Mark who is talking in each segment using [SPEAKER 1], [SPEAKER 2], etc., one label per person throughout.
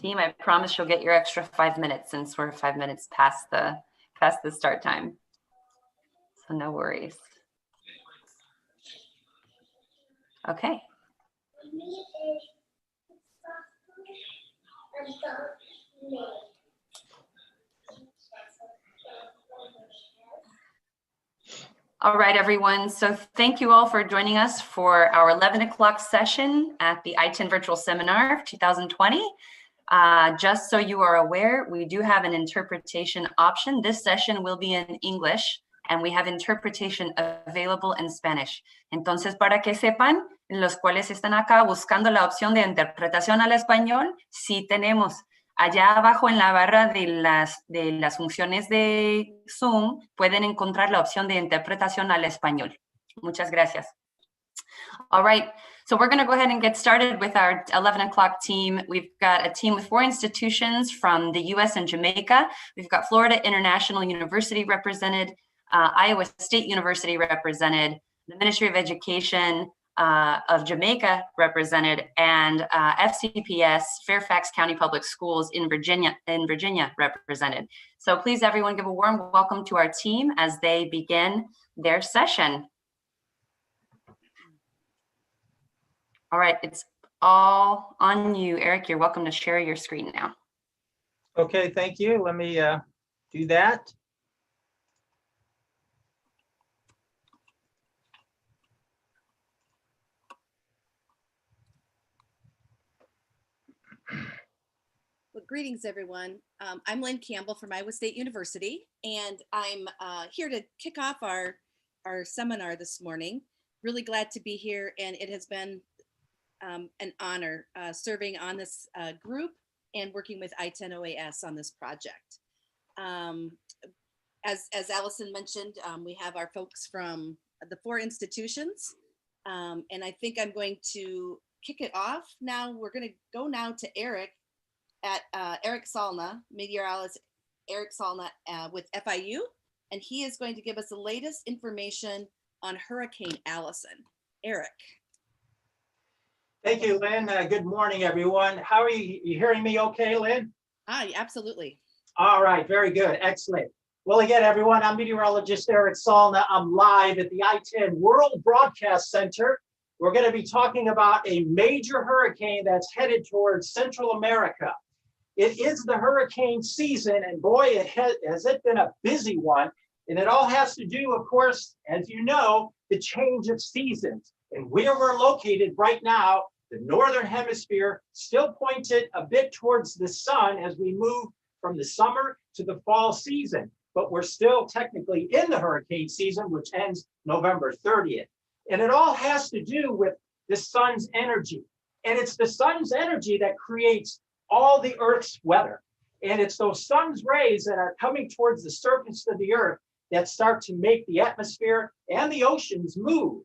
[SPEAKER 1] Team, I promise you'll get your extra 5 minutes since we're 5 minutes past the start time. So no worries. Okay. All right, everyone. So thank you all for joining us for our 11 o'clock session at the ITEN Virtual Seminar of 2020. Just so you are aware, we do have an interpretation option. This session will be in English, and we have interpretation available in Spanish. Entonces, para que sepan, los cuales están acá buscando la opción de interpretación al español, sí tenemos. Allá abajo en la barra de las funciones de Zoom, pueden encontrar la opción de interpretación al español. Muchas gracias. All right, so we're going to go ahead and get started with our 11 o'clock team. We've got a team with 4 institutions from the US and Jamaica. We've got Florida International University represented, Iowa State University represented, the Ministry of Education of Jamaica represented, and FCPS, Fairfax County Public Schools in Virginia represented. So please, everyone, give a warm welcome to our team as they begin their session. All right, it's all on you, Erik. You're welcome to share your screen now.
[SPEAKER 2] Okay, thank you. Let me do that.
[SPEAKER 3] Well, greetings, everyone. I'm Lynne Campbell from Iowa State University, and I'm here to kick off our seminar this morning. Really glad to be here, and it has been an honor serving on this group and working with ITEN OAS on this project. As Allison mentioned, we have our folks from the 4 institutions, and I think I'm going to kick it off now. We're going to go now to Erik at Erik Salna, meteorologist Erik Salna with FIU, and he is going to give us the latest information on Hurricane Allison. Erik.
[SPEAKER 2] Thank you, Lynn. Good morning, everyone. How are you? You hearing me okay, Lynn?
[SPEAKER 3] Absolutely.
[SPEAKER 2] All right, very good. Excellent. Well, again, everyone, I'm meteorologist Erik Salna. I'm live at the ITEN World Broadcast Center. We're going to be talking about a major hurricane that's headed towards Central America. It is the hurricane season, and boy, has it been a busy one. And it all has to do, of course, as you know, the change of seasons. And where we're located right now, the Northern Hemisphere still pointed a bit towards the sun as we move from the summer to the fall season. But we're still technically in the hurricane season, which ends November 30th. And it all has to do with the sun's energy. And it's the sun's energy that creates all the Earth's weather. And it's those sun's rays that are coming towards the surface of the Earth that start to make the atmosphere and the oceans move.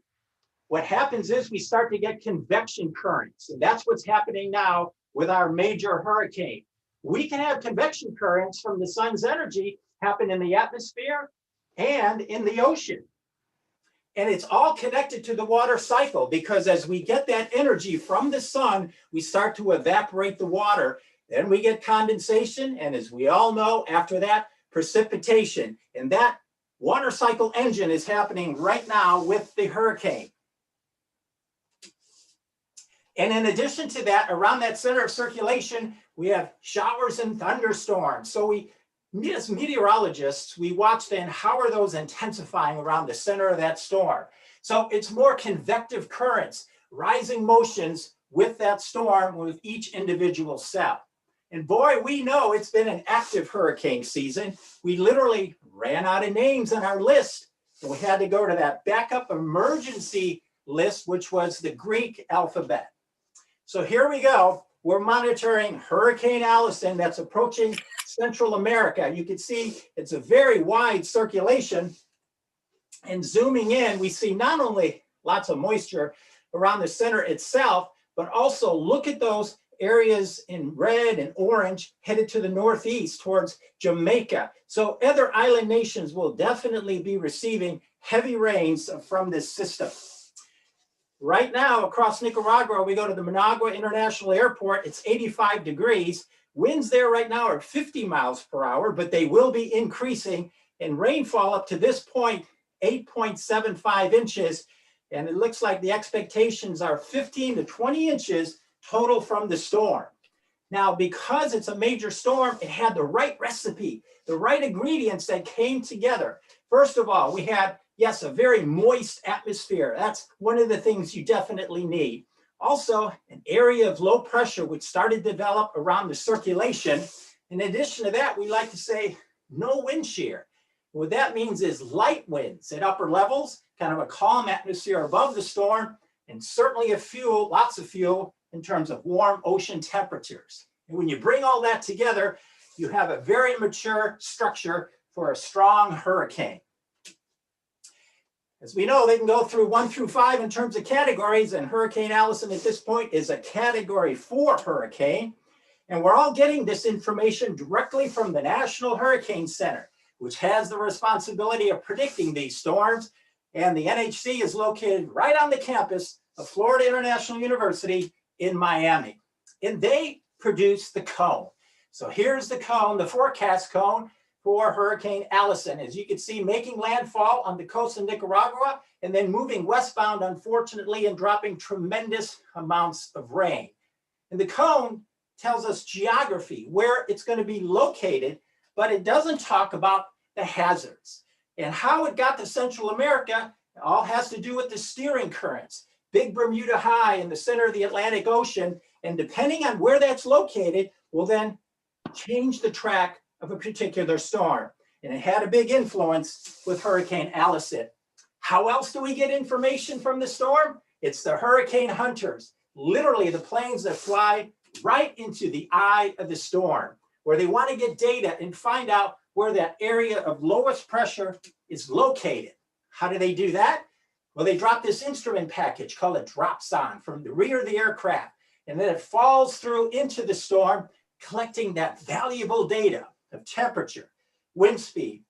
[SPEAKER 2] What happens is we start to get convection currents, and that's what's happening now with our major hurricane. We can have convection currents from the sun's energy happen in the atmosphere and in the ocean. And it's all connected to the water cycle, because as we get that energy from the sun, we start to evaporate the water. Then we get condensation, and as we all know, after that, precipitation. And that water cycle engine is happening right now with the hurricane. And in addition to that, around that center of circulation, we have showers and thunderstorms. So we, as meteorologists, we watch then how are those intensifying around the center of that storm. So it's more convective currents, rising motions with that storm with each individual cell. And boy, we know it's been an active hurricane season. We literally ran out of names on our list, and we had to go to that backup emergency list, which was the Greek alphabet. So here we go. We're monitoring Hurricane Allison that's approaching Central America. You can see it's a very wide circulation. And zooming in, we see not only lots of moisture around the center itself, but also look at those areas in red and orange headed to the northeast towards Jamaica. So other island nations will definitely be receiving heavy rains from this system. Right now, across Nicaragua, we go to the Managua International Airport. It's 85 degrees. Winds there right now are 50 miles per hour, but they will be increasing, and rainfall up to this point, 8.75 inches. And it looks like the expectations are 15 to 20 inches total from the storm. Now, because it's a major storm, it had the right recipe, the right ingredients that came together. First of all, we had, yes, a very moist atmosphere. That's one of the things you definitely need. Also, an area of low pressure which started to develop around the circulation. In addition to that, we like to say no wind shear. What that means is light winds at upper levels, kind of a calm atmosphere above the storm, and certainly a fuel, lots of fuel in terms of warm ocean temperatures. And when you bring all that together, you have a very mature structure for a strong hurricane. As we know, they can go through 1 through 5 in terms of categories, and Hurricane Allison at this point is a Category 4 hurricane. And we're all getting this information directly from the National Hurricane Center, which has the responsibility of predicting these storms. And the NHC is located right on the campus of Florida International University in Miami. And they produce the cone. So here's the cone, the forecast cone for Hurricane Allison. As you can see, making landfall on the coast of Nicaragua and then moving westbound, unfortunately, and dropping tremendous amounts of rain. And the cone tells us geography, where it's going to be located, but it doesn't talk about the hazards. And how it got to Central America all has to do with the steering currents. Big Bermuda High in the center of the Atlantic Ocean, and depending on where that's located, will then change the track of a particular storm. And it had a big influence with Hurricane Allison. How else do we get information from the storm? It's the hurricane hunters, literally the planes that fly right into the eye of the storm, where they want to get data and find out where that area of lowest pressure is located. How do they do that? Well, they drop this instrument package called a dropson from the rear of the aircraft, and then it falls through into the storm, collecting that valuable data of temperature, wind speed,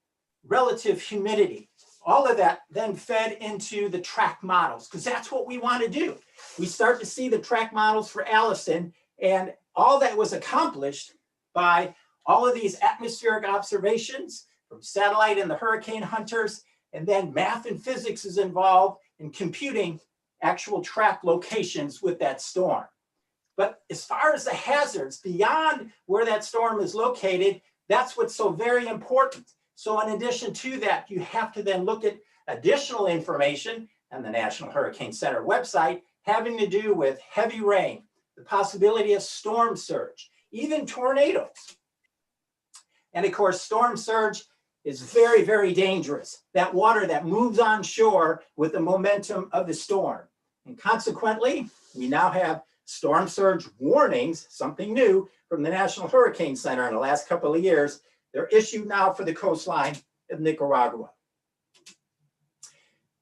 [SPEAKER 2] relative humidity, all of that then fed into the track models, because that's what we want to do. We start to see the track models for Allison, and all that was accomplished by all of these atmospheric observations from satellite and the hurricane hunters, and then math and physics is involved in computing actual track locations with that storm. But as far as the hazards beyond where that storm is located, that's what's so very important. So in addition to that, you have to then look at additional information on the National Hurricane Center website having to do with heavy rain, the possibility of storm surge, even tornadoes. And of course, storm surge is very, very dangerous. That water that moves on shore with the momentum of the storm. And consequently, we now have storm surge warnings, something new from the National Hurricane Center in the last couple of years. They're issued now for the coastline of Nicaragua.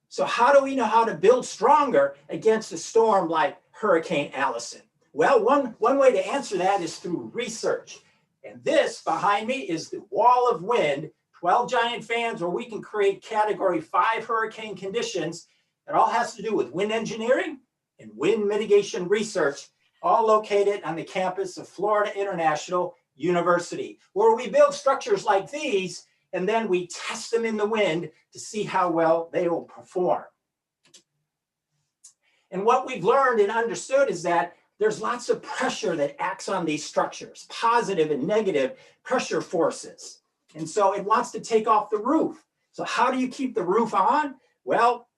[SPEAKER 2] So how do we know how to build stronger against a storm like Hurricane Allison? Well, one way to answer that is through research. And this behind me is the wall of wind, 12 giant fans where we can create Category 5 hurricane conditions. It all has to do with wind engineering and wind mitigation research, all located on the campus of Florida International University, where we build structures like these, and then we test them in the wind to see how well they will perform. And what we've learned and understood is that there's lots of pressure that acts on these structures, positive and negative pressure forces. And so it wants to take off the roof. So how do you keep the roof on? Well,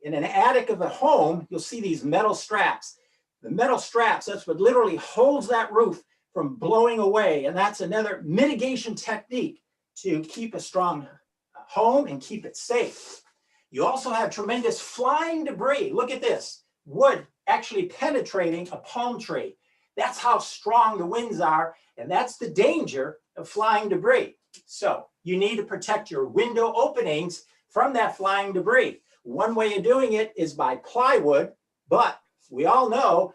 [SPEAKER 2] in an attic of a home, you'll see these metal straps. The metal straps, that's what literally holds that roof from blowing away. And that's another mitigation technique to keep a strong home and keep it safe. You also have tremendous flying debris. Look at this, wood actually penetrating a palm tree. That's how strong the winds are, and that's the danger of flying debris. So you need to protect your window openings from that flying debris. One way of doing it is by plywood, but we all know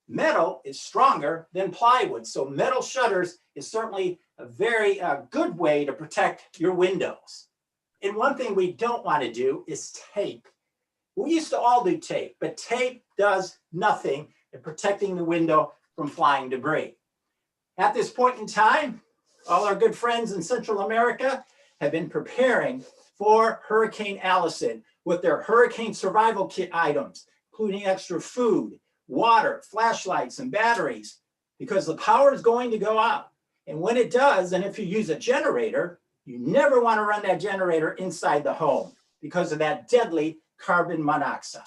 [SPEAKER 2] metal is stronger than plywood. So metal shutters is certainly a very good way to protect your windows. And one thing we don't want to do is tape. We used to all do tape, but tape does nothing in protecting the window from flying debris. At this point in time, all our good friends in Central America have been preparing for Hurricane Allison with their hurricane survival kit items, including extra food, water, flashlights, and batteries, because the power is going to go out. And when it does, and if you use a generator, you never want to run that generator inside the home because of that deadly carbon monoxide.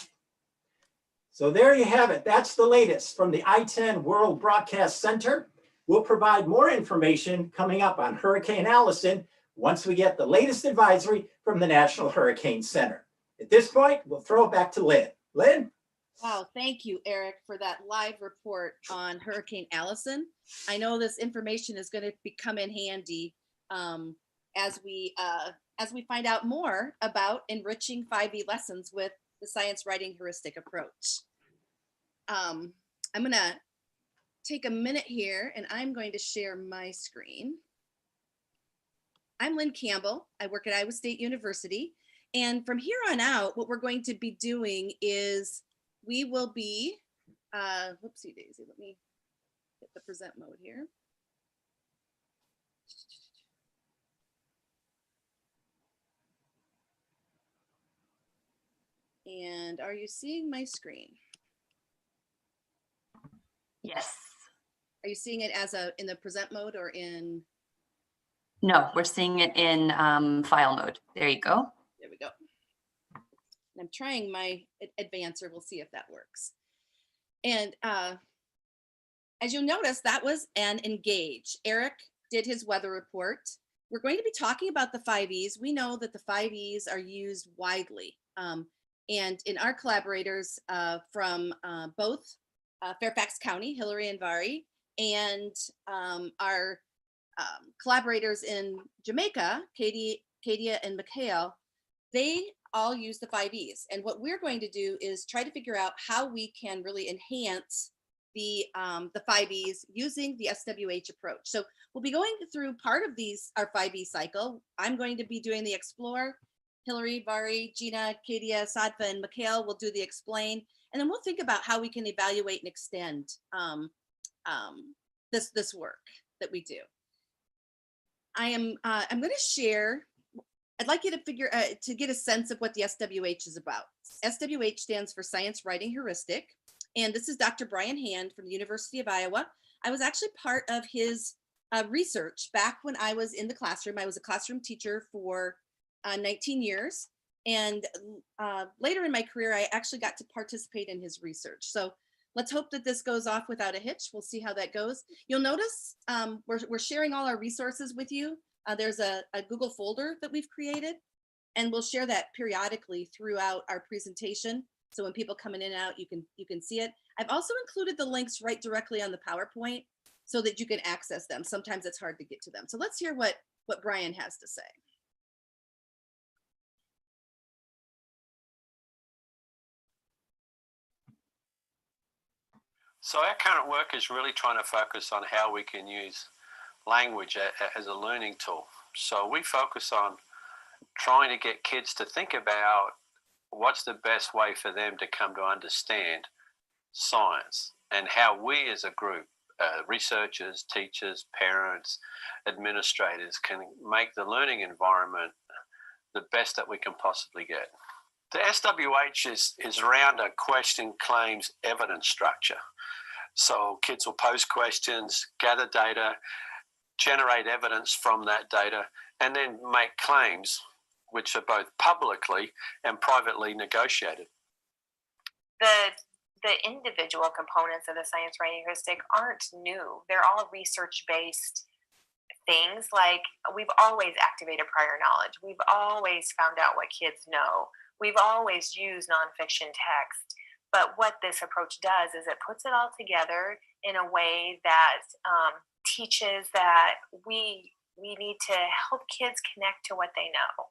[SPEAKER 2] So there you have it. That's the latest from the ITEN World Broadcast Center. We'll provide more information coming up on Hurricane Allison once we get the latest advisory from the National Hurricane Center. At this point, we'll throw it back to Lynn. Lynn?
[SPEAKER 3] Wow, thank you, Erik, for that live report on Hurricane Allison. I know this information is going to come in handy as we find out more about enriching 5E lessons with the science writing heuristic approach. I'm going to take a minute here and I'm going to share my screen. I'm Lynne Campbell. I work at Iowa State University. And from here on out, what we're going to be doing is we will be, whoopsie daisy, let me hit the present mode here. And are you seeing my screen?
[SPEAKER 1] Yes.
[SPEAKER 3] Are you seeing it as in the present mode or in?
[SPEAKER 1] No, we're seeing it in file mode. There you go.
[SPEAKER 3] There we go. I'm trying my advancer. We'll see if that works. And as you'll notice, that was an engage. Erik did his weather report. We're going to be talking about the 5Es. We know that the 5Es are used widely. And in our collaborators from both Fairfax County, Hilary and Varrie, and our collaborators in Jamaica, Kaydia and Mikhael, they all use the 5Es. And what we're going to do is try to figure out how we can really enhance the 5Es using the SWH approach. So we'll be going through part of our 5E cycle. I'm going to be doing the explore. Hilary, Varrie, Gina, Kaydia, Sadpha, and Mikhael will do the explain. And then we'll think about how we can evaluate and extend this work that we do. I'm going to share. I'd like you to to get a sense of what the SWH is about. SWH stands for Science Writing Heuristic. And this is Dr. Brian Hand from the University of Iowa. I was actually part of his research back when I was in the classroom. I was a classroom teacher for 19 years. And later in my career, I actually got to participate in his research. So let's hope that this goes off without a hitch. We'll see how that goes. You'll notice we're sharing all our resources with you. There's a Google folder that we've created, and we'll share that periodically throughout our presentation. So when people come in and out, you can see it. I've also included the links right directly on the PowerPoint so that you can access them. Sometimes it's hard to get to them. So let's hear what Brian has to say.
[SPEAKER 4] So our current work is really trying to focus on how we can use language as a learning tool. So we focus on trying to get kids to think about what's the best way for them to come to understand science, and how we as a group, researchers, teachers, parents, administrators, can make the learning environment the best that we can possibly get. The SWH is around a question, claims, evidence structure. So kids will pose questions, gather data, generate evidence from that data, and then make claims which are both publicly and privately negotiated.
[SPEAKER 5] The individual components of the science writing heuristic aren't new. They're all research-based things. Like, we've always activated prior knowledge. We've always found out what kids know. We've always used nonfiction text. But what this approach does is it puts it all together in a way that teaches that we need to help kids connect to what they know.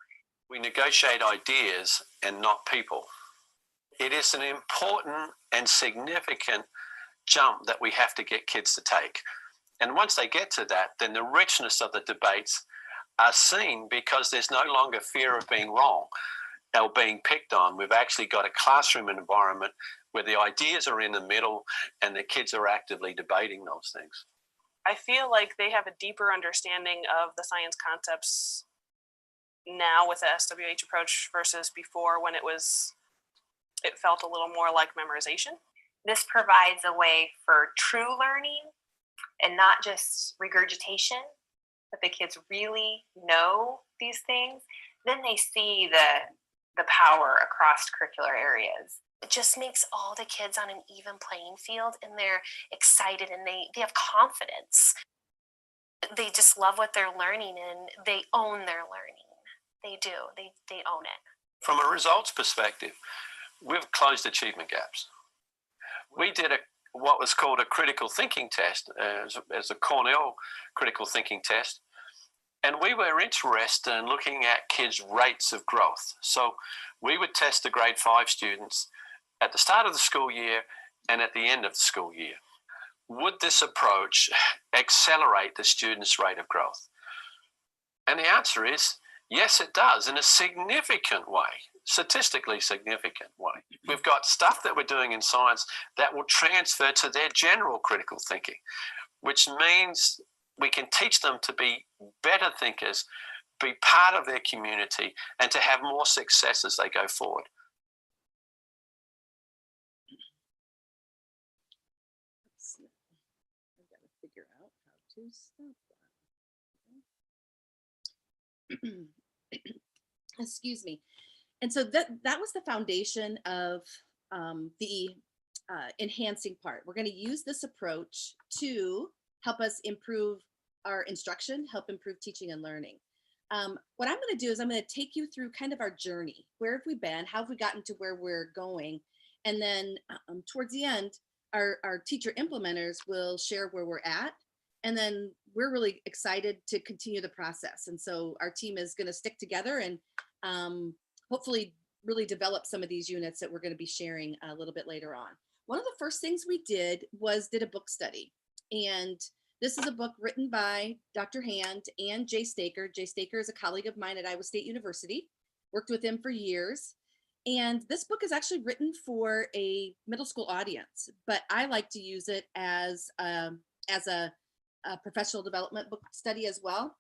[SPEAKER 4] We negotiate ideas and not people. It is an important and significant jump that we have to get kids to take. And once they get to that, then the richness of the debates are seen, because there's no longer fear of being wrong or being picked on. We've actually got a classroom environment where the ideas are in the middle and the kids are actively debating those things.
[SPEAKER 6] I feel like they have a deeper understanding of the science concepts now with the SWH approach versus before, when it felt a little more like memorization.
[SPEAKER 5] This provides a way for true learning and not just regurgitation, that the kids really know these things. Then they see the power across curricular areas. It just makes all the kids on an even playing field, and they're excited and they have confidence. They just love what they're learning and they own their learning. They do. They own it.
[SPEAKER 4] From a results perspective, we've closed achievement gaps. We did what was called a critical thinking test, as a Cornell critical thinking test. And we were interested in looking at kids' rates of growth. So we would test the grade 5 students at the start of the school year and at the end of the school year. Would this approach accelerate the students' rate of growth? And the answer is yes, it does, in a significant way, statistically significant way. We've got stuff that we're doing in science that will transfer to their general critical thinking, which means we can teach them to be better thinkers, be part of their community, and to have more success as they go forward.
[SPEAKER 3] I've got to figure out how to stop that. Excuse me. And so that was the foundation of the enhancing part. We're going to use this approach to help us improve our instruction, help improve teaching and learning. What I'm going to do is I'm going to take you through kind of our journey. Where have we been? How have we gotten to where we're going? And then towards the end, our teacher implementers will share where we're at. And then we're really excited to continue the process. And so our team is going to stick together and hopefully really develop some of these units that we're going to be sharing a little bit later on. One of the first things we did a book study. And this is a book written by Dr. Hand and Jay Staker. Jay Staker is a colleague of mine at Iowa State University, worked with him for years. And this book is actually written for a middle school audience, but I like to use it as a professional development book study as well.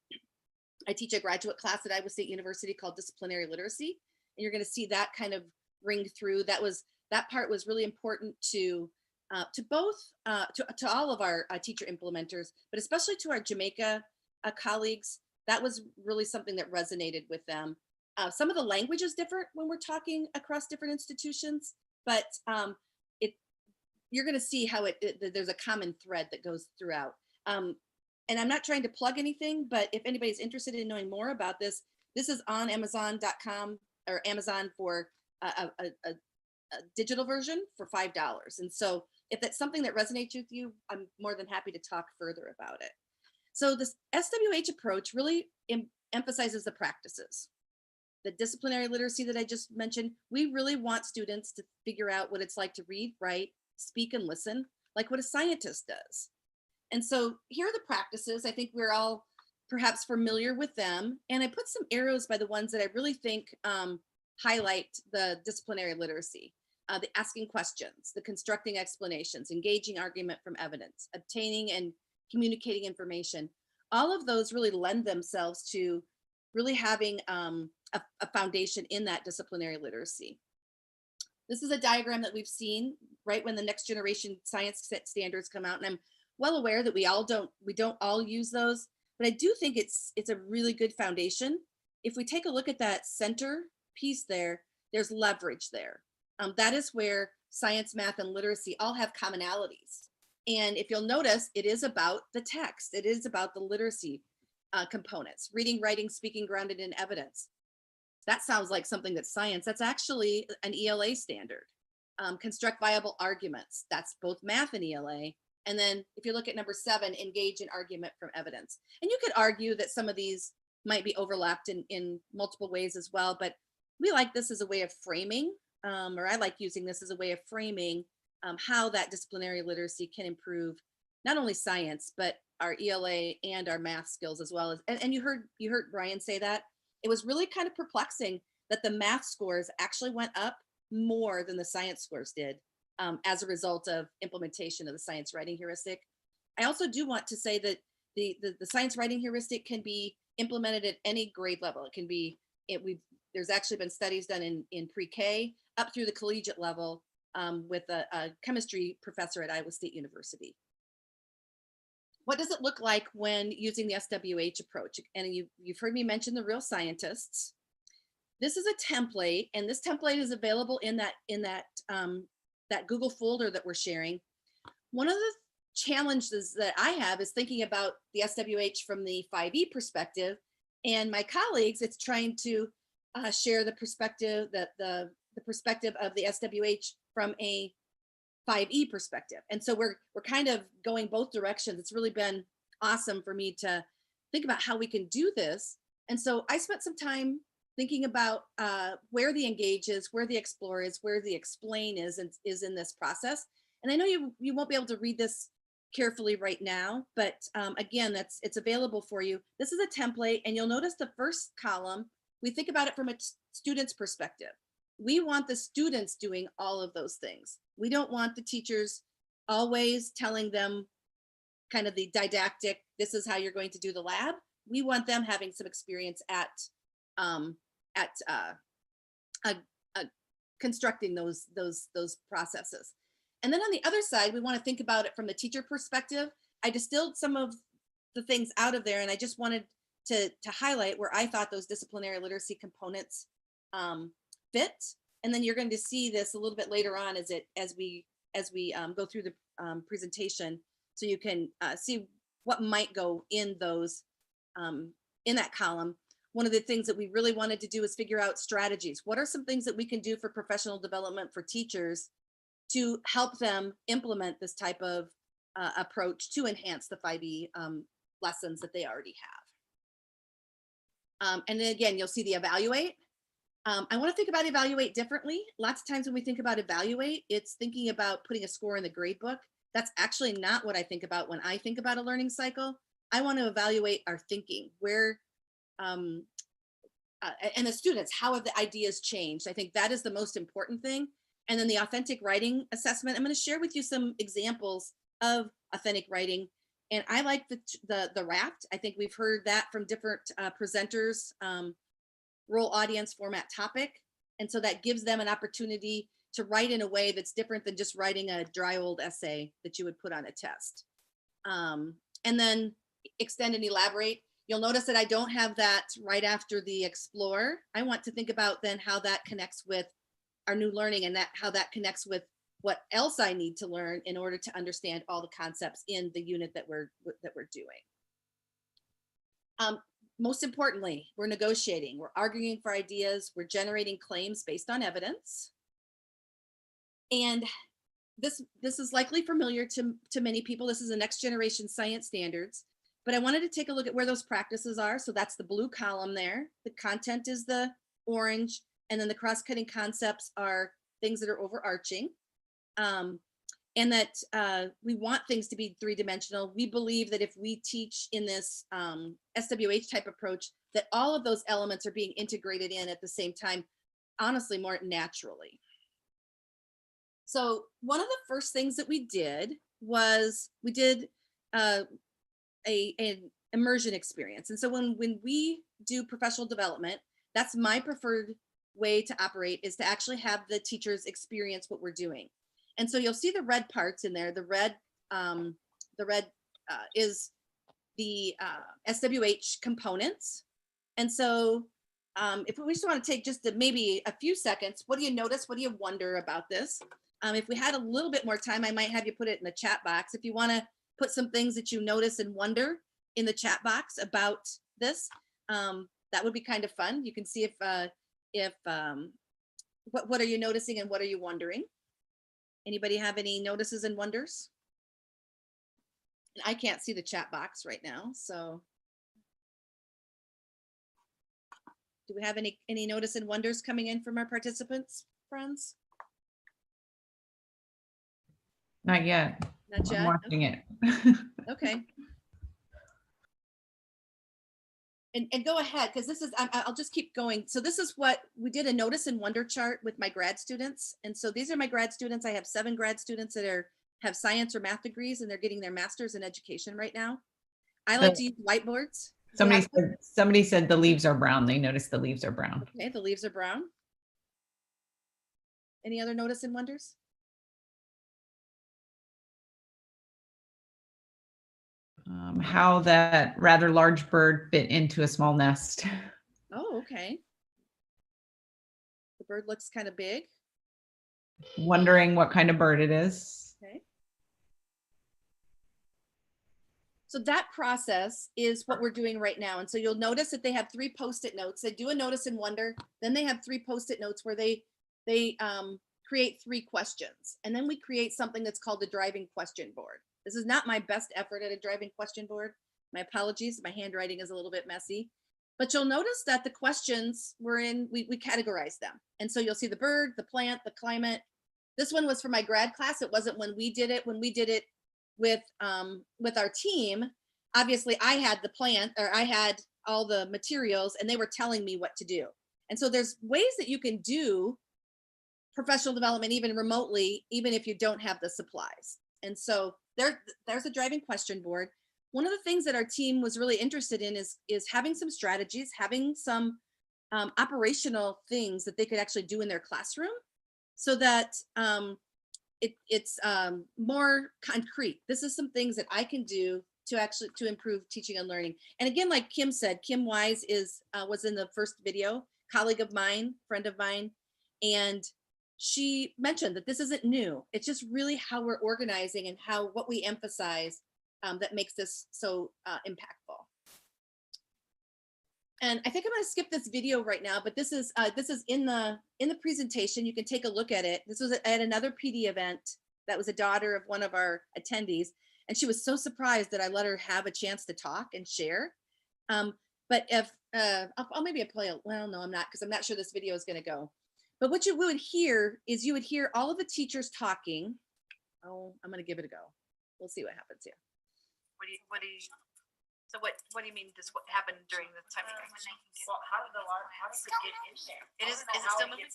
[SPEAKER 3] I teach a graduate class at Iowa State University called Disciplinary Literacy, and you're going to see that kind of ring through. That part was really important to both to all of our teacher implementers, but especially to our Jamaica colleagues. That was really something that resonated with them. Some of the language is different when we're talking across different institutions, but you're going to see how there's a common thread that goes throughout. And I'm not trying to plug anything, but if anybody's interested in knowing more about this is on Amazon.com or Amazon for a digital version for $5. And so if that's something that resonates with you, I'm more than happy to talk further about it. So this SWH approach really emphasizes the practices. The disciplinary literacy that I just mentioned, we really want students to figure out what it's like to read, write, speak, and listen, like what a scientist does. And so here are the practices. I think we're all perhaps familiar with them. And I put some arrows by the ones that I really think highlight the disciplinary literacy. The asking questions, the constructing explanations, engaging argument from evidence, obtaining and communicating information. All of those really lend themselves to really having a foundation in that disciplinary literacy. This is a diagram that we've seen right when the next generation science standards come out, and I'm well aware that we don't all use those, but I do think it's a really good foundation. If we take a look at that center piece there, there's leverage there. That is where science, math, and literacy all have commonalities. And if you'll notice, it is about the text. It is about the literacy components, reading, writing, speaking, grounded in evidence. That sounds like something that's science. That's actually an ELA standard. Construct viable arguments. That's both math and ELA. And then if you look at number 7, engage in argument from evidence. And you could argue that some of these might be overlapped in multiple ways as well, but we like this as a way of framing, or I like using this as a way of framing how that disciplinary literacy can improve not only science, but our ELA and our math skills as well. And you heard Brian say that. It was really kind of perplexing that the math scores actually went up more than the science scores did as a result of implementation of the science writing heuristic. I also do want to say that the science writing heuristic can be implemented at any grade level. It can be, there's actually been studies done in pre-K up through the collegiate level with a chemistry professor at Iowa State University. What does it look like when using the SWH approach? And you've heard me mention the real scientists. This is a template, and this template is available in that Google folder that we're sharing. One of the challenges that I have is thinking about the SWH from the 5E perspective, and my colleagues, it's trying to share the perspective that the perspective of the SWH from a 5E perspective. And so we're kind of going both directions. It's really been awesome for me to think about how we can do this. And so I spent some time thinking about where the engage is, where the explore is, where the explain is in this process. And I know you won't be able to read this carefully right now, but again, it's available for you. This is a template, and you'll notice the first column, we think about it from a student's perspective. We want the students doing all of those things. We don't want the teachers always telling them kind of the didactic, this is how you're going to do the lab. We want them having some experience at constructing those processes. And then on the other side, we want to think about it from the teacher perspective. I distilled some of the things out of there, and I just wanted to highlight where I thought those disciplinary literacy components fit. And then you're going to see this a little bit later on as we go through the presentation, so you can see what might go in those in that column. One of the things that we really wanted to do is figure out strategies. What are some things that we can do for professional development for teachers to help them implement this type of approach to enhance the 5E lessons that they already have. And then again, you'll see the evaluate. I want to think about evaluate differently. Lots of times when we think about evaluate, it's thinking about putting a score in the grade book. That's actually not what I think about when I think about a learning cycle. I want to evaluate our thinking, where, and the students, how have the ideas changed? I think that is the most important thing. And then the authentic writing assessment, I'm going to share with you some examples of authentic writing. And I like the raft. I think we've heard that from different presenters, role, audience, format, topic. And so that gives them an opportunity to write in a way that's different than just writing a dry old essay that you would put on a test. And then extend and elaborate. You'll notice that I don't have that right after the explore. I want to think about then how that connects with our new learning, and how that connects with what else I need to learn in order to understand all the concepts in the unit that we're doing. Most importantly, we're negotiating, we're arguing for ideas, we're generating claims based on evidence. And this is likely familiar to many people. This is the next generation science standards, but I wanted to take a look at where those practices are. So that's the blue column there. The content is the orange, and then the cross-cutting concepts are things that are overarching. And that we want things to be three-dimensional. We believe that if we teach in this SWH type approach, that all of those elements are being integrated in at the same time, honestly, more naturally. So one of the first things that we did was we did an immersion experience. And so when we do professional development, that's my preferred way to operate, is to actually have the teachers experience what we're doing. And so you'll see the red parts in there. The red is the SWH components. And so if we just want to take just maybe a few seconds, what do you notice? What do you wonder about this? If we had a little bit more time, I might have you put it in the chat box. If you want to put some things that you notice and wonder in the chat box about this, that would be kind of fun. You can see what are you noticing and what are you wondering? Anybody have any notices and wonders? And I can't see the chat box right now, so. Do we have any notice and wonders coming in from our participants, friends?
[SPEAKER 7] Not yet.
[SPEAKER 3] Not yet?
[SPEAKER 7] I'm watching it.
[SPEAKER 3] Okay. And go ahead, because this is, I'll just keep going. So this is what we did, a notice and wonder chart with my grad students. And so these are my grad students. I have 7 grad students that are have science or math degrees and they're getting their master's in education right now. I like to use whiteboards.
[SPEAKER 7] Somebody said the leaves are brown. They noticed the leaves are brown.
[SPEAKER 3] Okay, the leaves are brown. Any other notice and wonders?
[SPEAKER 7] How that rather large bird fit into a small nest.
[SPEAKER 3] Oh, okay. The bird looks kind of big.
[SPEAKER 7] Wondering what kind of bird it is.
[SPEAKER 3] Okay. So that process is what we're doing right now. And so you'll notice that they have 3 Post-it notes. They do a notice and wonder. Then they have 3 Post-it notes where they create 3 questions. And then we create something that's called the driving question board. This is not my best effort at a driving question board. My apologies, my handwriting is a little bit messy. But you'll notice that the questions we categorize them. And so you'll see the bird, the plant, the climate. This one was for my grad class. It wasn't when we did it. When we did it with our team, obviously I had the plant, or I had all the materials, and they were telling me what to do. And so there's ways that you can do professional development even remotely, even if you don't have the supplies. And so there's a driving question board. One of the things that our team was really interested in is having some strategies, having some operational things that they could actually do in their classroom, so that it's more concrete. This is some things that I can do to improve teaching and learning. And again, like Kim said, Kim Wise was in the first video, colleague of mine, friend of mine, and she mentioned that this isn't new. It's just really how we're organizing and what we emphasize that makes this so impactful. And I think I'm going to skip this video right now, but this is in the presentation. You can take a look at it. This was at another PD event. That was a daughter of one of our attendees, and she was so surprised that I let her have a chance to talk and share. But if I'll maybe play. Well, no, I'm not, because I'm not sure this video is going to go. But what you would hear is you would hear all of the teachers talking. Oh, I'm going to give it a go. We'll see what happens here.
[SPEAKER 8] So what do you mean? What happened during the time?
[SPEAKER 2] Well, how does it get in there?
[SPEAKER 8] Is it still moving?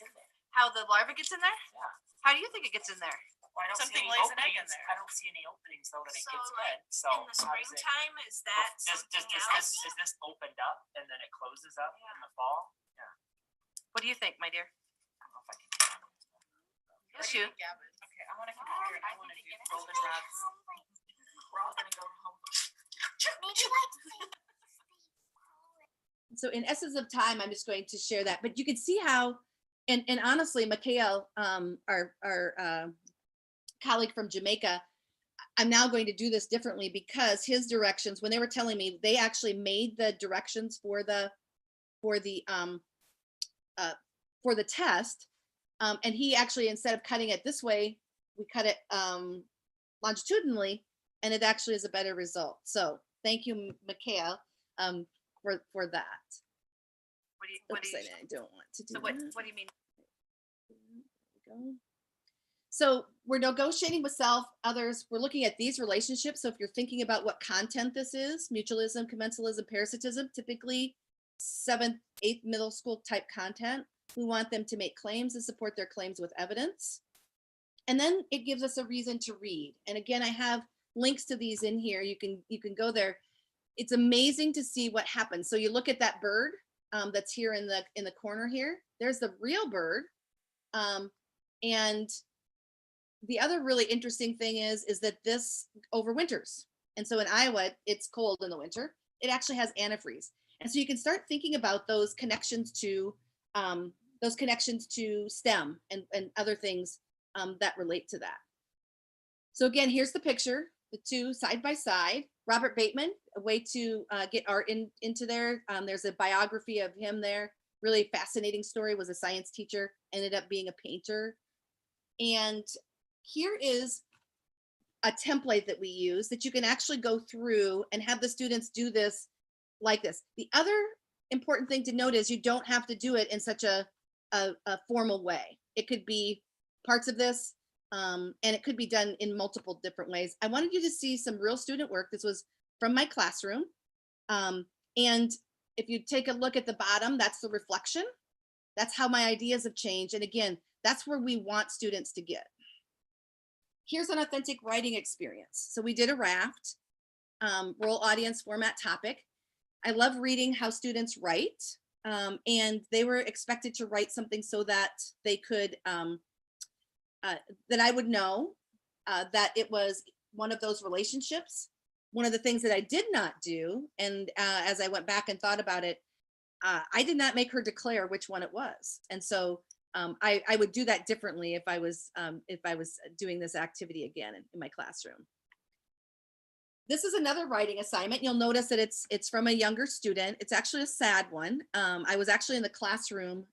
[SPEAKER 8] How the larva gets in there?
[SPEAKER 2] Yeah.
[SPEAKER 8] How do you think it gets in there?
[SPEAKER 9] Well, I don't
[SPEAKER 6] Something
[SPEAKER 9] see any
[SPEAKER 6] lays an egg in
[SPEAKER 9] openings.
[SPEAKER 6] there.
[SPEAKER 9] I don't see any openings though that it gets in. So
[SPEAKER 10] in the springtime, is that something else?
[SPEAKER 9] Is this opened up and then it closes up in the fall? Yeah.
[SPEAKER 8] What do you think, my dear?
[SPEAKER 9] I don't know if I can.
[SPEAKER 8] Yes, you.
[SPEAKER 9] Okay, I want to come here and I want to do goldenrods. We're all gonna go home.
[SPEAKER 3] So in essence of time, I'm just going to share that, but you can see how, and honestly, Mikhael, our colleague from Jamaica, I'm now going to do this differently, because his directions, when they were telling me, they actually made the directions for the test, and he actually, instead of cutting it this way, we cut it longitudinally, and it actually is a better result. So thank you, Mikhael, for that.
[SPEAKER 8] What do you
[SPEAKER 3] I don't want to do
[SPEAKER 8] so
[SPEAKER 3] that.
[SPEAKER 8] what do you mean?
[SPEAKER 3] There we go. So we're negotiating with self, others. We're looking at these relationships. So if you're thinking about what content this is, mutualism, commensalism, parasitism, typically 7th, 8th middle school type content, we want them to make claims and support their claims with evidence. And then it gives us a reason to read. And again, I have links to these in here. You can go there. It's amazing to see what happens. So you look at that bird that's here in the corner here. There's the real bird. And the other really interesting thing is that this overwinters. And so in Iowa, it's cold in the winter. It actually has antifreeze. And so you can start thinking about those connections to STEM and other things that relate to that. So again, here's the picture, the two side by side. Robert Bateman, a way to get art into there. There's a biography of him there. Really fascinating story, was a science teacher, ended up being a painter. And here is a template that we use that you can actually go through and have the students do this like this. The other important thing to note is you don't have to do it in such a formal way. It could be parts of this, and it could be done in multiple different ways. I wanted you to see some real student work. This was from my classroom. And if you take a look at the bottom, that's the reflection. That's how my ideas have changed. And again, that's where we want students to get. Here's an authentic writing experience. So we did a raft, role audience format topic. I love reading how students write, and they were expected to write something so that they could, that I would know that it was one of those relationships. One of the things that I did not do, and as I went back and thought about it, I did not make her declare which one it was. And so I would do that differently if I was doing this activity again in my classroom. This is another writing assignment. You'll notice that it's from a younger student. It's actually a sad one. I was actually in the classroom.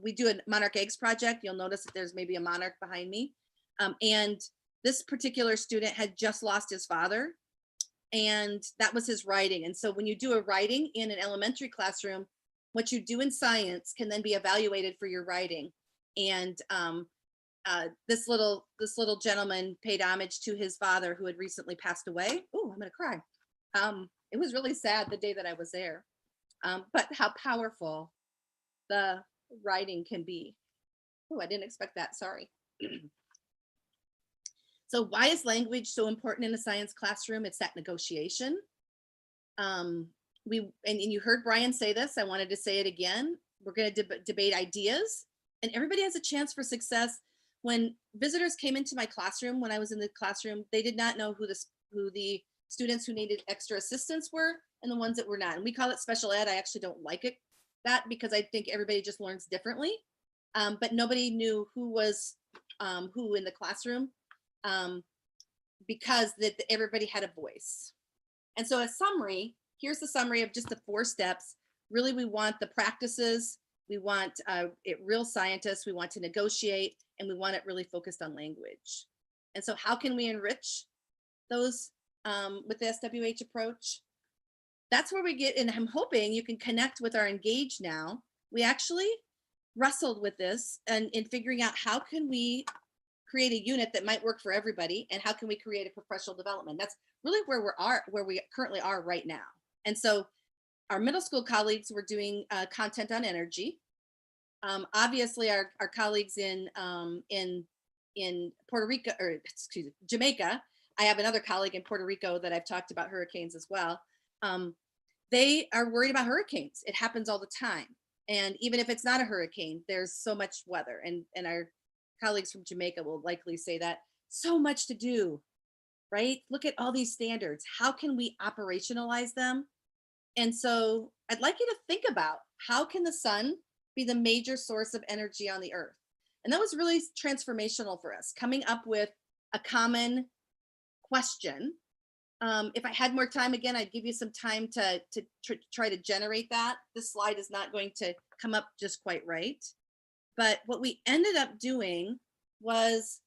[SPEAKER 3] We do a monarch eggs project. You'll notice that there's maybe a monarch behind me. And this particular student had just lost his father, and that was his writing. And so when you do a writing in an elementary classroom, what you do in science can then be evaluated for your writing. And this little gentleman paid homage to his father who had recently passed away. Oh, I'm gonna cry. It was really sad the day that I was there, but how powerful the writing can be. Oh, I didn't expect that, sorry. So why is language so important in a science classroom? It's that negotiation. And you heard Brian say this, I wanted to say it again. We're gonna debate ideas, and everybody has a chance for success. When visitors came into my classroom, when I was in the classroom, they did not know who the students who needed extra assistance were and the ones that were not. And we call it special ed. I actually don't like that because I think everybody just learns differently. But nobody knew who was who in the classroom because everybody had a voice. And so a summary, here's the summary of just the 4 steps. Really, we want the practices. We want real scientists. We want to negotiate, and we want it really focused on language. And so how can we enrich those with the SWH approach? That's where we get, and I'm hoping you can connect with our Engage now. We actually wrestled with this and in figuring out how can we create a unit that might work for everybody, and how can we create a professional development. That's really where we currently are right now. And so our middle school colleagues were doing content on energy. Obviously, our colleagues in Puerto Rico, or excuse me, Jamaica. I have another colleague in Puerto Rico that I've talked about hurricanes as well. They are worried about hurricanes. It happens all the time. And even if it's not a hurricane, there's so much weather. And our colleagues from Jamaica will likely say that. So much to do, right? Look at all these standards. How can we operationalize them? And so I'd like you to think about, how can the sun be the major source of energy on the earth? And that was really transformational for us, coming up with a common question. If I had more time again, I'd give you some time to try to generate that. This slide is not going to come up just quite right. But what we ended up doing was,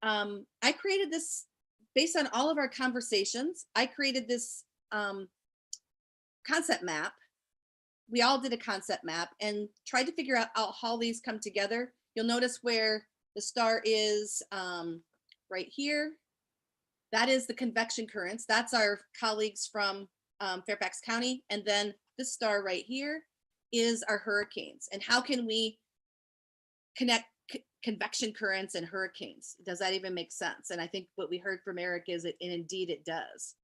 [SPEAKER 3] I created this based on all of our conversations. I created this concept map. We all did a concept map and tried to figure out how these come together. You'll notice where the star is right here. That is the convection currents. That's our colleagues from Fairfax County. And then this star right here is our hurricanes. And how can we connect convection currents and hurricanes? Does that even make sense? And I think what we heard from Erik is and indeed it does.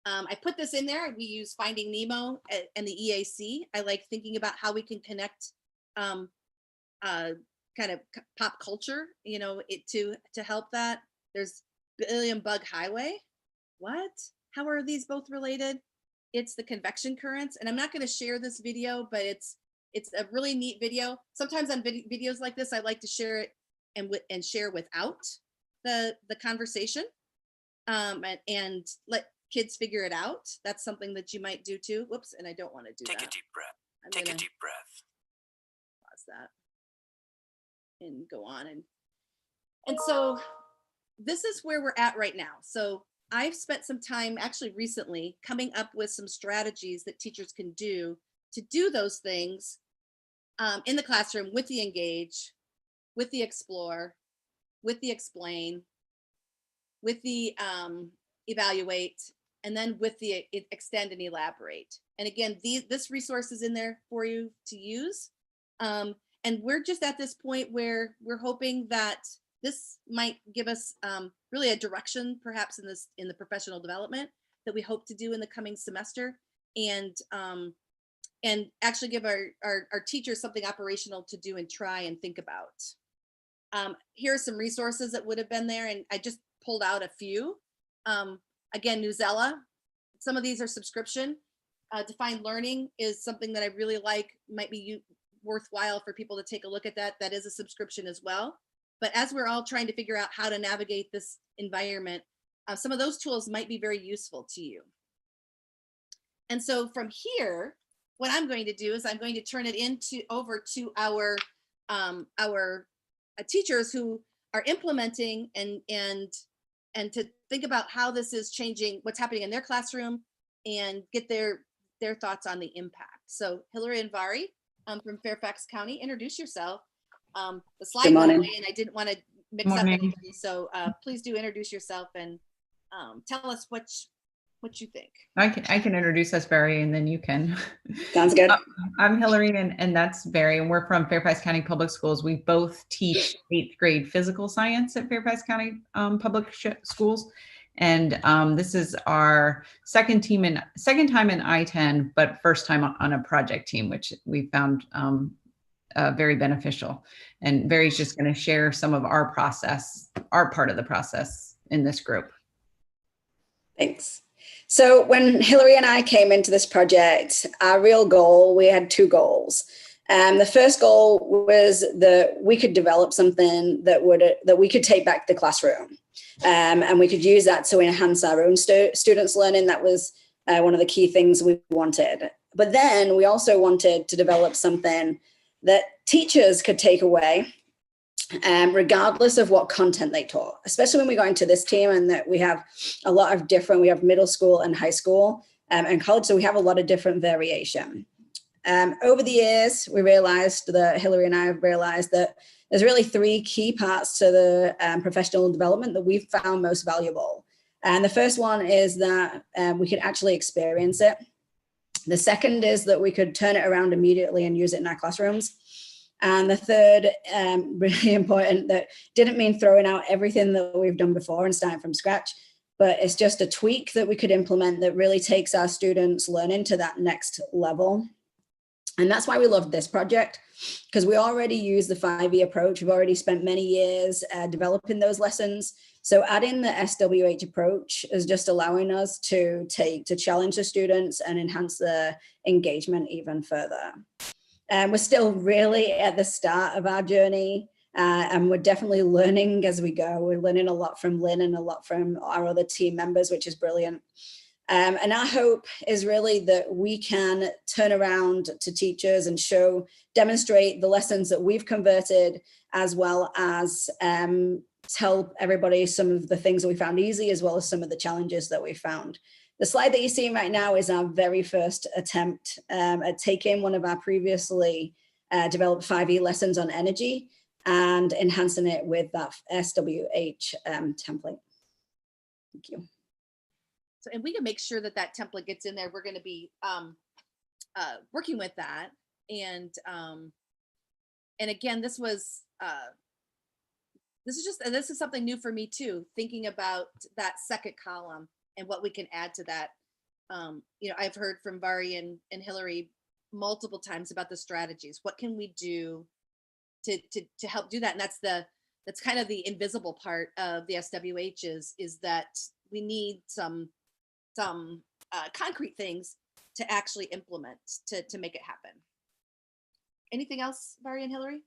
[SPEAKER 3] I put this in there. We use Finding Nemo and the EAC. I like thinking about how we can connect kind of pop culture, to help that. There's Billion Bug Highway. What? How are these both related? It's the convection currents. And I'm not going to share this video, but it's a really neat video. Sometimes on videos like this, I like to share it and share without the conversation and let kids figure it out. That's something that you might do too. Whoops, and I don't want to do that.
[SPEAKER 10] Take a deep breath. Take a deep breath.
[SPEAKER 3] Pause that and go on. And so this is where we're at right now. So I've spent some time actually recently coming up with some strategies that teachers can do to do those things in the classroom with the Engage, with the Explore, with the Explain, with the Evaluate, and then with the Extend and Elaborate. And again, this resource is in there for you to use. And we're just at this point where we're hoping that this might give us really a direction, perhaps in the professional development that we hope to do in the coming semester, and actually give our teachers something operational to do and try and think about. Here are some resources that would have been there, and I just pulled out a few. Again, Newsella. Some of these are subscription. Defined learning is something that I really like, might be worthwhile for people to take a look at that. That is a subscription as well. But as we're all trying to figure out how to navigate this environment, some of those tools might be very useful to you. And so from here, what I'm going to do is I'm going to turn it over to our teachers who are implementing and to think about how this is changing what's happening in their classroom and get their thoughts on the impact. So Hilary and Varrie from Fairfax County, introduce yourself. The slide went away and I didn't want to mix up anything. So please do introduce yourself and tell us what you think.
[SPEAKER 7] I can introduce us, Varrie, and then you can.
[SPEAKER 11] Sounds good.
[SPEAKER 7] I'm Hilary, and that's Varrie, and we're from Fairfax County Public Schools. We both teach 8th grade physical science at Fairfax County Public Schools. And this is our second time in ITEN, but first time on a project team, which we found very beneficial. And Varrie's just going to share some of our part of the process in this group.
[SPEAKER 11] Thanks. So when Hilary and I came into this project, our real goal, we had 2 goals. The first goal was that we could develop something that we could take back to the classroom. And we could use that to enhance our own students' learning. That was one of the key things we wanted. But then we also wanted to develop something that teachers could take away, regardless of what content they taught, especially when we go into this team and that we have a lot of different, we have middle school and high school and college, so we have a lot of different variation. Over the years, we realized that, Hilary and I have realized that there's really 3 key parts to the professional development that we've found most valuable. And the first one is that we could actually experience it. The second is that we could turn it around immediately and use it in our classrooms. And the third, really important, that didn't mean throwing out everything that we've done before and starting from scratch, but it's just a tweak that we could implement that really takes our students' learning to that next level. And that's why we loved this project, because we already use the 5E approach. We've already spent many years developing those lessons. So adding the SWH approach is just allowing us to challenge the students and enhance the engagement even further. We're still really at the start of our journey, and we're definitely learning as we go. We're learning a lot from Lynne and a lot from our other team members, which is brilliant. And our hope is really that we can turn around to teachers and demonstrate the lessons that we've converted, as well as tell everybody some of the things that we found easy, as well as some of the challenges that we found. The slide that you're seeing right now is our very first attempt at taking one of our previously developed 5E lessons on energy and enhancing it with that SWH template. Thank you.
[SPEAKER 3] So, and we can make sure that that template gets in there. We're going to be working with that. And again, this is something new for me too, thinking about that second column and what we can add to that. I've heard from Varrie and Hilary multiple times about the strategies. What can we do to help do that? And that's kind of the invisible part of the SWH is that we need some concrete things to actually implement to make it happen. Anything else, Varrie and Hilary?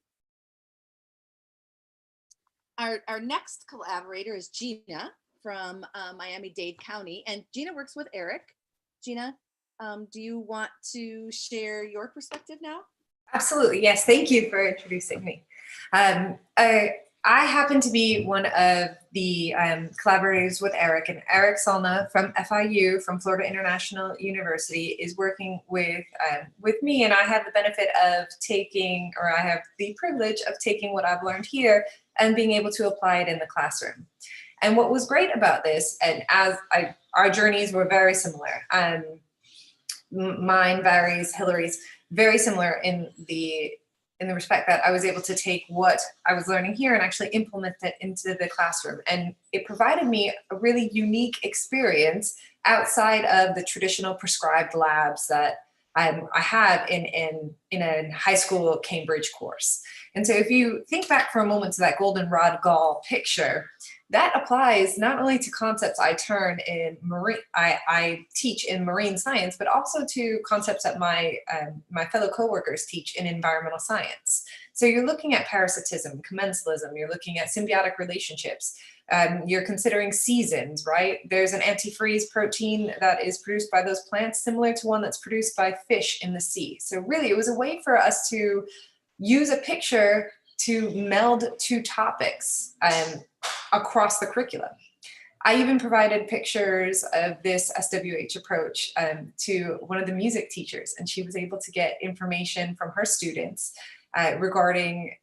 [SPEAKER 3] Our next collaborator is Gina from Miami-Dade County, and Gina works with Erik. Gina, do you want to share your perspective now?
[SPEAKER 12] Absolutely, yes. Thank you for introducing me. I happen to be one of the collaborators with Erik, and Erik Salna from FIU, from Florida International University, is working with me, and I have the benefit of I have the privilege of taking what I've learned here and being able to apply it in the classroom. And what was great about this, and our journeys were very similar. Mine, Varrie's, Hilary's, very similar in the in the respect that I was able to take what I was learning here and actually implement it into the classroom. And it provided me a really unique experience outside of the traditional prescribed labs that I have in a high school Cambridge course. And so if you think back for a moment to that goldenrod gall picture, that applies not only to concepts I teach in marine science, but also to concepts that my fellow coworkers teach in environmental science. So you're looking at parasitism, commensalism, you're looking at symbiotic relationships, you're considering seasons, right? There's an antifreeze protein that is produced by those plants, similar to one that's produced by fish in the sea. So really, it was a way for us to use a picture to meld two topics across the curriculum. I even provided pictures of this SWH approach to one of the music teachers, and she was able to get information from her students regarding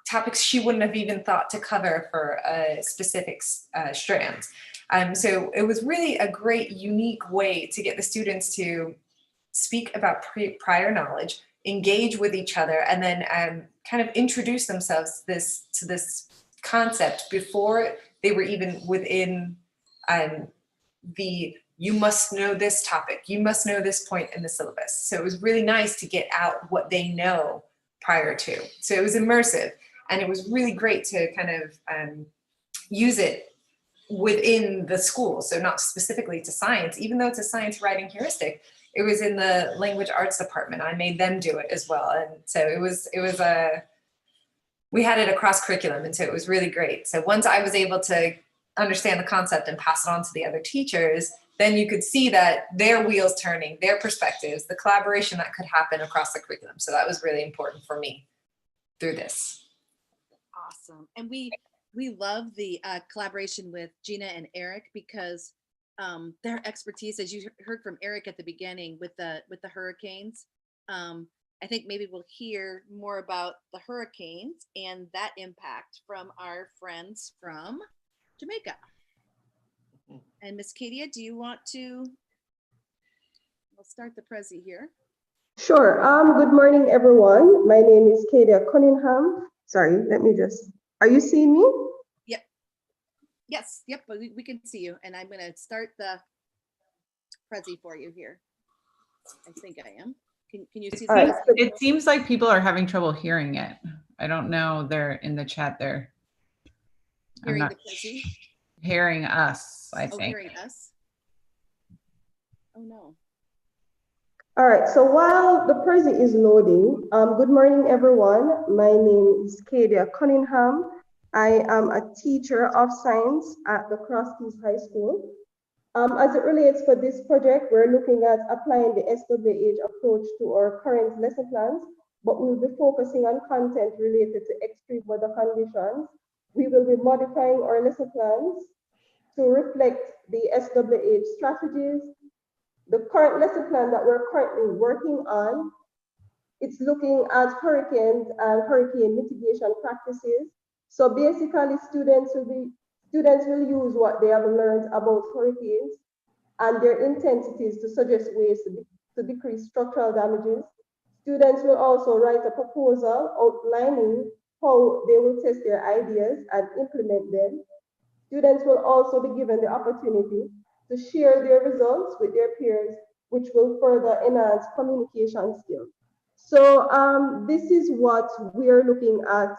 [SPEAKER 12] topics she wouldn't have even thought to cover for a specific strand. So it was really a great, unique way to get the students to speak about prior knowledge, engage with each other, and then kind of introduce themselves to this concept before they were even within you must know this topic, you must know this point in the syllabus. So it was really nice to get out what they know prior to. So it was immersive, and it was really great to kind of use it within the school. So not specifically to science, even though it's a science writing heuristic, it was in the language arts department. I made them do it as well. And so we had it across curriculum, and so it was really great. So once I was able to understand the concept and pass it on to the other teachers, then you could see that their wheels turning, their perspectives, the collaboration that could happen across the curriculum. So that was really important for me through this.
[SPEAKER 3] Awesome. And we love the collaboration with Gina and Erik, because their expertise, as you heard from Erik at the beginning with the hurricanes, I think maybe we'll hear more about the hurricanes and that impact from our friends from Jamaica. And Miss Kaydia, do you want to, we'll start the Prezi here.
[SPEAKER 13] Sure. Good morning, everyone. My name is Kaydia Cunningham. Sorry, let me just, are you seeing me?
[SPEAKER 3] Yep. Yes, yep, but we can see you. And I'm gonna start the Prezi for you here. I think I am. Can you see?
[SPEAKER 13] Right.
[SPEAKER 7] It seems like people are having trouble hearing it. I don't know. They're in the chat there.
[SPEAKER 3] Hearing
[SPEAKER 7] I'm
[SPEAKER 3] the Prezi?
[SPEAKER 7] hearing us, I think.
[SPEAKER 3] Hearing us. Oh no.
[SPEAKER 13] All right, so while the Prezi is loading, good morning, everyone. My name is Kaydia Cunningham. I am a teacher of science at the Cross Keys High School. As it relates for this project, we're looking at applying the SWH approach to our current lesson plans, but we'll be focusing on content related to extreme weather conditions. We will be modifying our lesson plans to reflect the SWH strategies. The current lesson plan that we're currently working on, it's looking at hurricanes and hurricane mitigation practices. So basically, students will use what they have learned about hurricanes and their intensities to suggest ways to decrease structural damages. Students will also write a proposal outlining how they will test their ideas and implement them. Students will also be given the opportunity to share their results with their peers, which will further enhance communication skills. So this is what we are looking at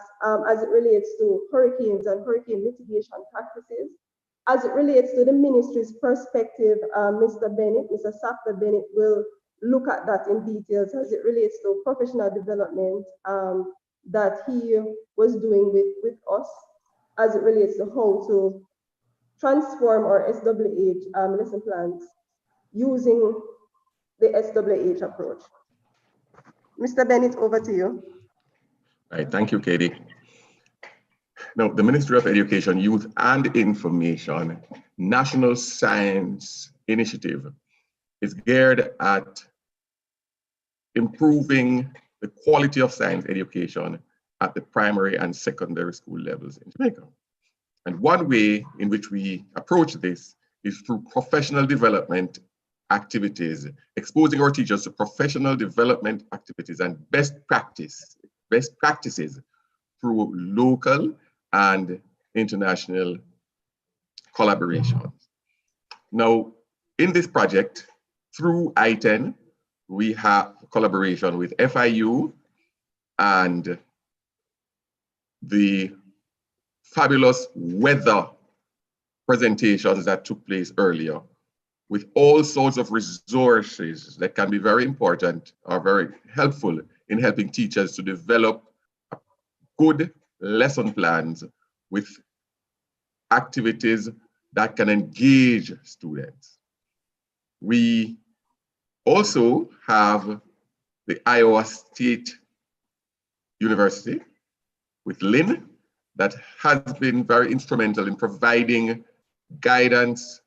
[SPEAKER 13] as it relates to hurricanes and hurricane mitigation practices. As it relates to the ministry's perspective, Mr. Sadpha Bennett will look at that in details as it relates to professional development that he was doing with us as it relates to how to transform our SWH lesson plans using the SWH approach. Mr. Bennett, over to you.
[SPEAKER 14] All right, thank you, Katie. Now, the Ministry of Education, Youth and Information National Science Initiative is geared at improving the quality of science education at the primary and secondary school levels in Jamaica. And one way in which we approach this is through professional development activities, exposing our teachers to professional development activities and best practice best practices through local and international collaborations. Now, in this project, through ITEN, we have collaboration with FIU and the fabulous weather presentations that took place earlier, with all sorts of resources that can be very important or very helpful in helping teachers to develop good lesson plans with activities that can engage students. We also have the Iowa State University with Lynne that has been very instrumental in providing guidance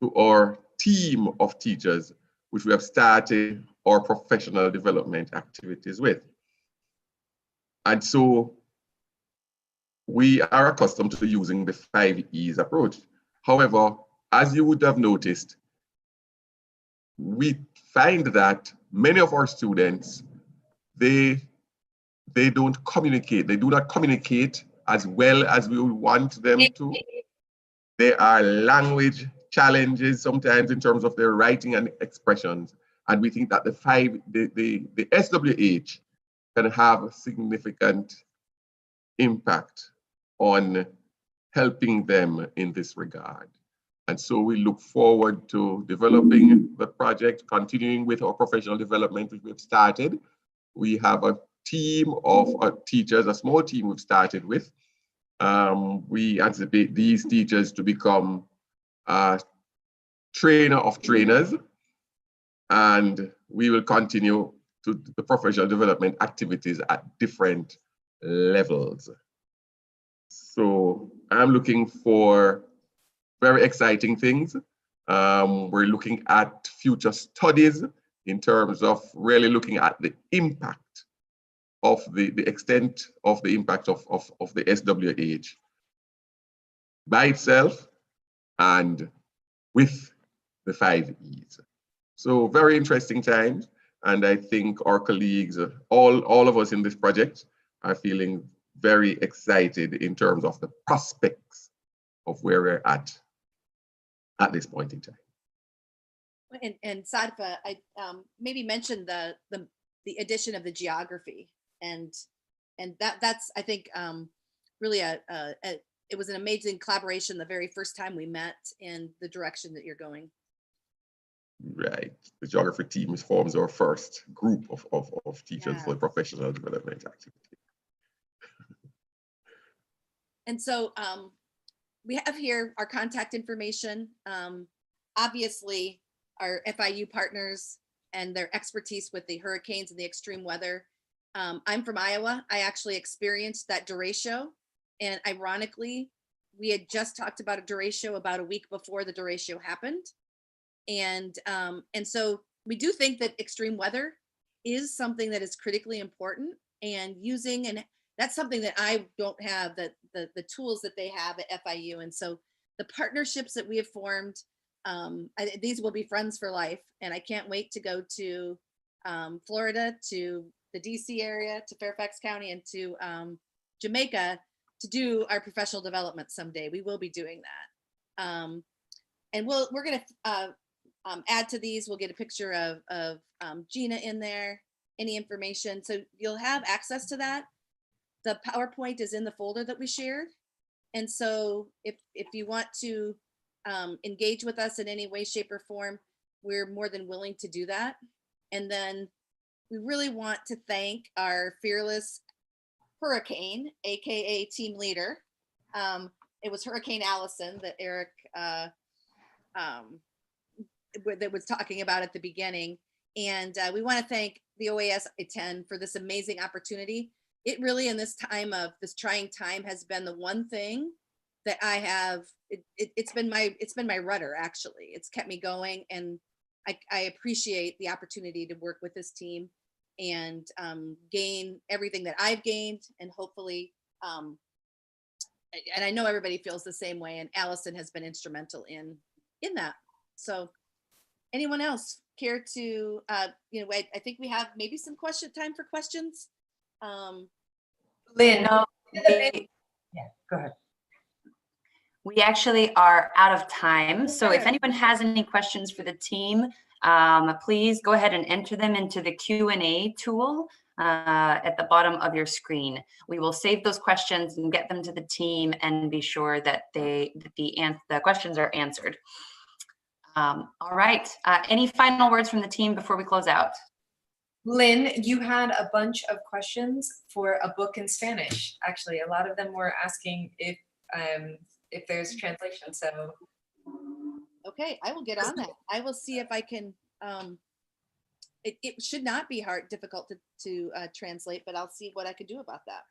[SPEAKER 14] to our team of teachers, which we have started our professional development activities with. And so we are accustomed to using the 5 E's approach. However, as you would have noticed, we find that many of our students, they don't communicate. They do not communicate as well as we would want them to. There are language challenges sometimes in terms of their writing and expressions. And we think that the SWH can have a significant impact on helping them in this regard. And so we look forward to developing the project, continuing with our professional development, which we've started. We have a team of teachers, a small team we've started with. We anticipate these teachers to become a trainer of trainers, and we will continue to the professional development activities at different levels. So I'm looking for very exciting things. We're looking at future studies in terms of really looking at the impact of the extent of the impact of the SWH by itself and with the 5 E's. So very interesting times. And I think our colleagues, all of us in this project are feeling very excited in terms of the prospects of where we're at this point in time.
[SPEAKER 3] And Sadpha, I maybe mentioned the addition of the geography, and that's I think really it was an amazing collaboration the very first time we met in the direction that you're going.
[SPEAKER 14] Right, the geography team forms our first group of teachers for professional development activity.
[SPEAKER 3] And so we have here our contact information. Obviously, our FIU partners and their expertise with the hurricanes and the extreme weather. I'm from Iowa. I actually experienced that derecho. And ironically, we had just talked about a derecho about a week before the derecho happened. And so we do think that extreme weather is something that is critically important, and that's something that I don't have, the tools that they have at FIU. And so the partnerships that we have formed, these will be friends for life. And I can't wait to go to Florida, to the DC area, to Fairfax County, and to Jamaica to do our professional development someday. We will be doing that. And we're going to add to these. We'll get a picture of Gina in there, any information. So you'll have access to that. The PowerPoint is in the folder that we shared. And so if you want to engage with us in any way, shape, or form, we're more than willing to do that. And then we really want to thank our fearless hurricane, AKA team leader. It was Hurricane Allison that Erik that was talking about at the beginning. And we want to thank the OAS ITEN for this amazing opportunity. It really, in this time of this trying time, has been the one thing that I have, it's been my rudder, actually. It's kept me going, and I appreciate the opportunity to work with this team and gain everything that I've gained, and hopefully, and I know everybody feels the same way, and Allison has been instrumental in that. So anyone else care to, I think we have maybe some time for questions.
[SPEAKER 12] Lynn.
[SPEAKER 1] No,
[SPEAKER 12] Yeah, go ahead.
[SPEAKER 1] we actually are out of time. So if anyone has any questions for the team, please go ahead and enter them into the Q&A tool at the bottom of your screen. We will save those questions and get them to the team and be sure that the questions are answered. All right. Any final words from the team before we close out?
[SPEAKER 12] Lynn, you had a bunch of questions for a book in Spanish. Actually, a lot of them were asking if there's translation. So,
[SPEAKER 3] okay, I will get on that. I will see if I can. It should not be difficult to translate, but I'll see what I could do about that.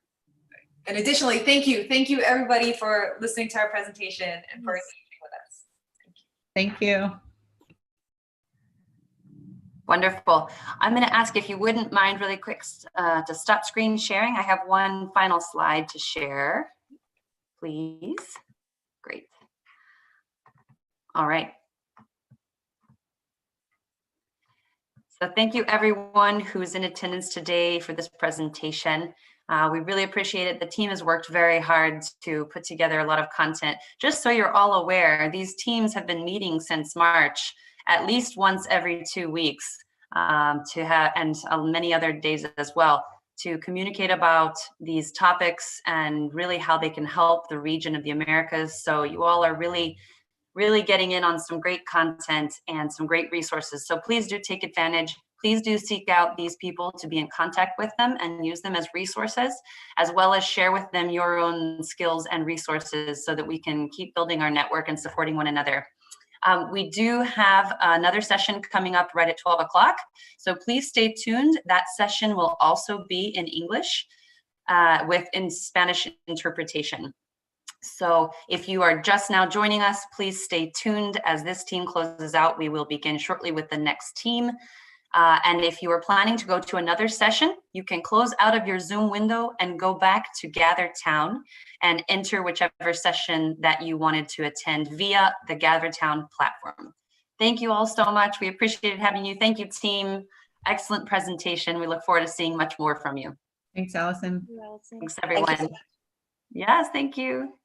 [SPEAKER 12] And additionally, thank you everybody for listening to our presentation and for engaging with us.
[SPEAKER 7] Thank you.
[SPEAKER 1] Wonderful. I'm going to ask if you wouldn't mind really quick to stop screen sharing. I have one final slide to share, please. Great. All right. So thank you everyone who's in attendance today for this presentation. We really appreciate it. The team has worked very hard to put together a lot of content. Just so you're all aware, these teams have been meeting since March, at least once every 2 weeks, and many other days as well, to communicate about these topics and really how they can help the region of the Americas. So you all are really getting in on some great content and some great resources. So please do take advantage. Please do seek out these people to be in contact with them and use them as resources, as well as share with them your own skills and resources so that we can keep building our network and supporting one another. We do have another session coming up right at 12 o'clock. So please stay tuned. That session will also be in English in Spanish interpretation. So if you are just now joining us, please stay tuned. As this team closes out, we will begin shortly with the next team. And if you are planning to go to another session, you can close out of your Zoom window and go back to Gather Town and enter whichever session that you wanted to attend via the Gather Town platform. Thank you all so much. We appreciated having you. Thank you, team. Excellent presentation. We look forward to seeing much more from you.
[SPEAKER 7] Thanks, Allison.
[SPEAKER 1] Thanks, everyone. Yes, thank you.